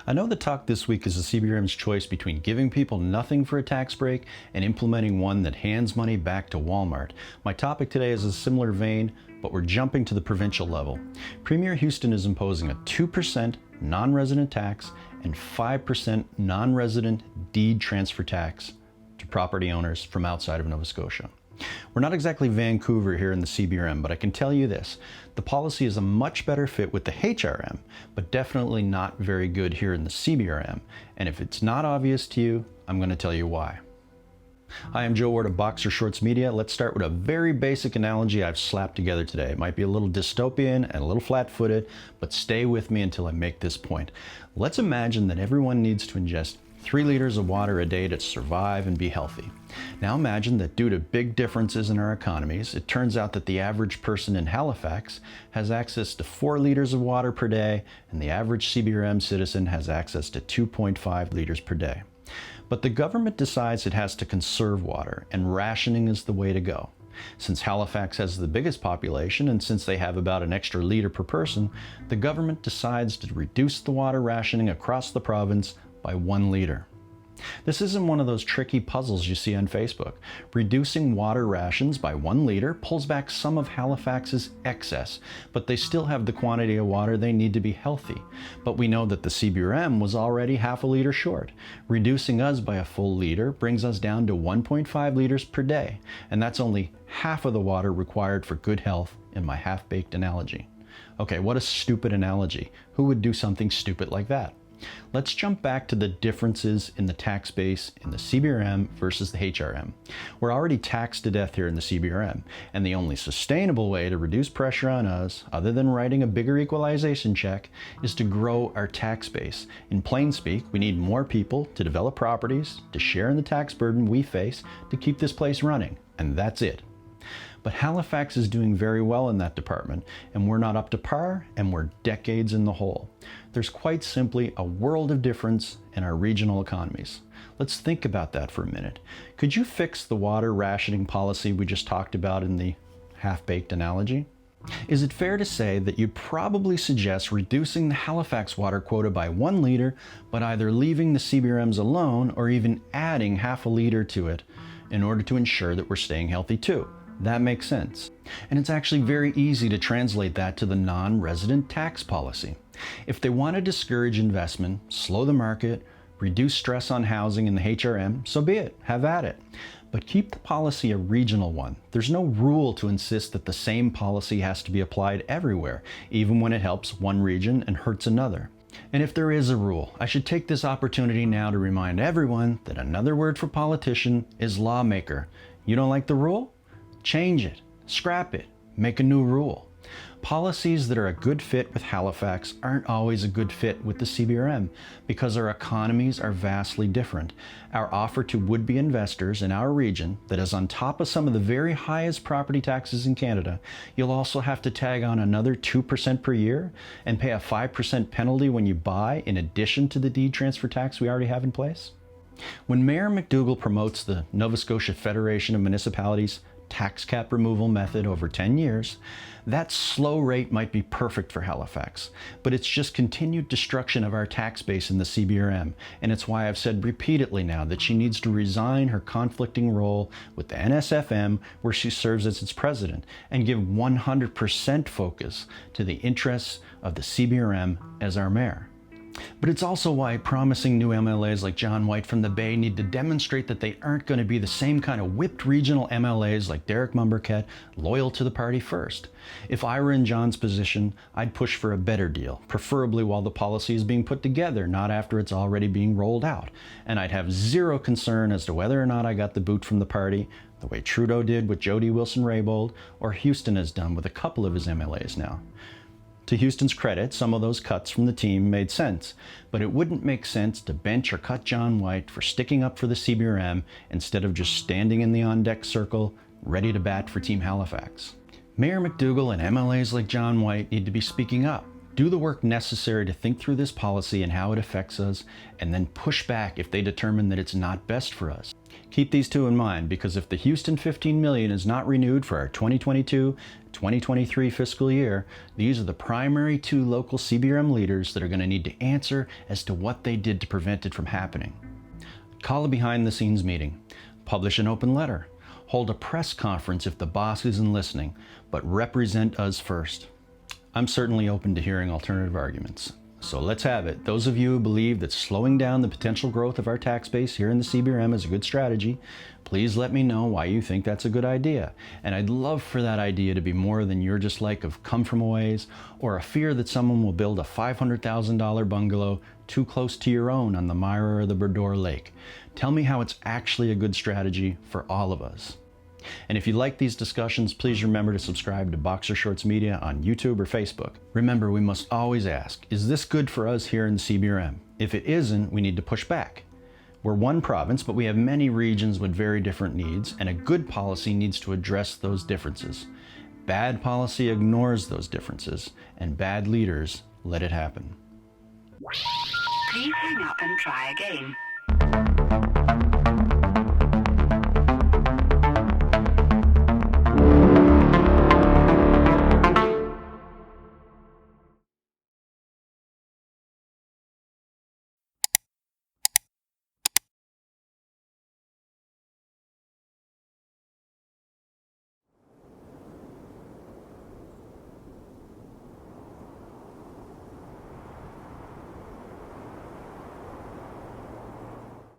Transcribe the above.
I know the talk this week is the CBRM's choice between giving people nothing for a tax break and implementing one that hands money back to Walmart. My topic today is a similar vein, but we're jumping to the provincial level. Premier Houston is imposing a 2% non-resident tax and 5% non-resident deed transfer tax to property owners from outside of Nova Scotia. We're not exactly Vancouver here in the CBRM, but I can tell you this. The policy is a much better fit with the HRM, but definitely not very good here in the CBRM. And if it's not obvious to you, I'm going to tell you why. Hi, I'm Joe Ward of Boxer Shorts Media. Let's start with a very basic analogy I've slapped together today. It might be a little dystopian and a little flat-footed, but stay with me until I make this point. Let's imagine that everyone needs to ingest 3 liters of water a day to survive and be healthy. Now imagine that due to big differences in our economies, it turns out that the average person in Halifax has access to 4 liters of water per day, and the average CBRM citizen has access to 2.5 liters per day. But the government decides it has to conserve water, and rationing is the way to go. Since Halifax has the biggest population, and since they have about an extra liter per person, the government decides to reduce the water rationing across the province by 1 liter. This isn't one of those tricky puzzles you see on Facebook. Reducing water rations by 1 liter pulls back some of Halifax's excess, but they still have the quantity of water they need to be healthy. But we know that the CBRM was already half a liter short. Reducing us by a full liter brings us down to 1.5 liters per day, and that's only half of the water required for good health in my half-baked analogy. Okay, what a stupid analogy. Who would do something stupid like that? Let's jump back to the differences in the tax base in the CBRM versus the HRM. We're already taxed to death here in the CBRM, and the only sustainable way to reduce pressure on us, other than writing a bigger equalization check, is to grow our tax base. In plain speak, we need more people to develop properties, to share in the tax burden we face, to keep this place running, and that's it. But Halifax is doing very well in that department, and we're not up to par, and we're decades in the hole. There's quite simply a world of difference in our regional economies. Let's think about that for a minute. Could you fix the water rationing policy we just talked about in the half-baked analogy? Is it fair to say that you'd probably suggest reducing the Halifax water quota by 1 liter, but either leaving the CBRMs alone or even adding half a liter to it in order to ensure that we're staying healthy too? That makes sense. And it's actually very easy to translate that to the non-resident tax policy. If they want to discourage investment, slow the market, reduce stress on housing in the HRM, so be it, have at it. But keep the policy a regional one. There's no rule to insist that the same policy has to be applied everywhere, even when it helps one region and hurts another. And if there is a rule, I should take this opportunity now to remind everyone that another word for politician is lawmaker. You don't like the rule? Change it, scrap it, make a new rule. Policies that are a good fit with Halifax aren't always a good fit with the CBRM because our economies are vastly different. Our offer to would-be investors in our region that is on top of some of the very highest property taxes in Canada, you'll also have to tag on another 2% per year and pay a 5% penalty when you buy in addition to the deed transfer tax we already have in place. When Mayor McDougall promotes the Nova Scotia Federation of Municipalities tax cap removal method over 10 years, that slow rate might be perfect for Halifax, but it's just continued destruction of our tax base in the CBRM, and it's why I've said repeatedly now that she needs to resign her conflicting role with the NSFM, where she serves as its president, and give 100% focus to the interests of the CBRM as our mayor. But it's also why promising new MLAs like John White from the Bay need to demonstrate that they aren't going to be the same kind of whipped regional MLAs like Derek Mumbercat, loyal to the party first. If I were in John's position, I'd push for a better deal, preferably while the policy is being put together, not after it's already being rolled out. And I'd have zero concern as to whether or not I got the boot from the party, the way Trudeau did with Jody Wilson-Raybould, or Houston has done with a couple of his MLAs now. To Houston's credit, some of those cuts from the team made sense, but it wouldn't make sense to bench or cut John White for sticking up for the CBRM instead of just standing in the on-deck circle, ready to bat for Team Halifax. Mayor McDougall and MLAs like John White need to be speaking up, Do the work necessary to think through this policy and how it affects us, and then push back if they determine that it's not best for us. Keep these two in mind, because if the Houston 15 million is not renewed for our 2022-2023 fiscal year, these are the primary two local CBRM leaders that are going to need to answer as to what they did to prevent it from happening. Call a behind-the-scenes meeting, publish an open letter, hold a press conference if the boss isn't listening, but represent us first. I'm certainly open to hearing alternative arguments. So let's have it. Those of you who believe that slowing down the potential growth of our tax base here in the CBRM is a good strategy, please let me know why you think that's a good idea. And I'd love for that idea to be more than your dislike of come from a ways, or a fear that someone will build a $500,000 bungalow too close to your own on the Myra or the Burdor Lake. Tell me how it's actually a good strategy for all of us. And if you like these discussions, please remember to subscribe to Boxer Shorts Media on YouTube or Facebook. Remember, we must always ask, is this good for us here in the CBRM? If it isn't, we need to push back. We're one province, but we have many regions with very different needs, and a good policy needs to address those differences. Bad policy ignores those differences, and bad leaders let it happen. Please hang up and try again.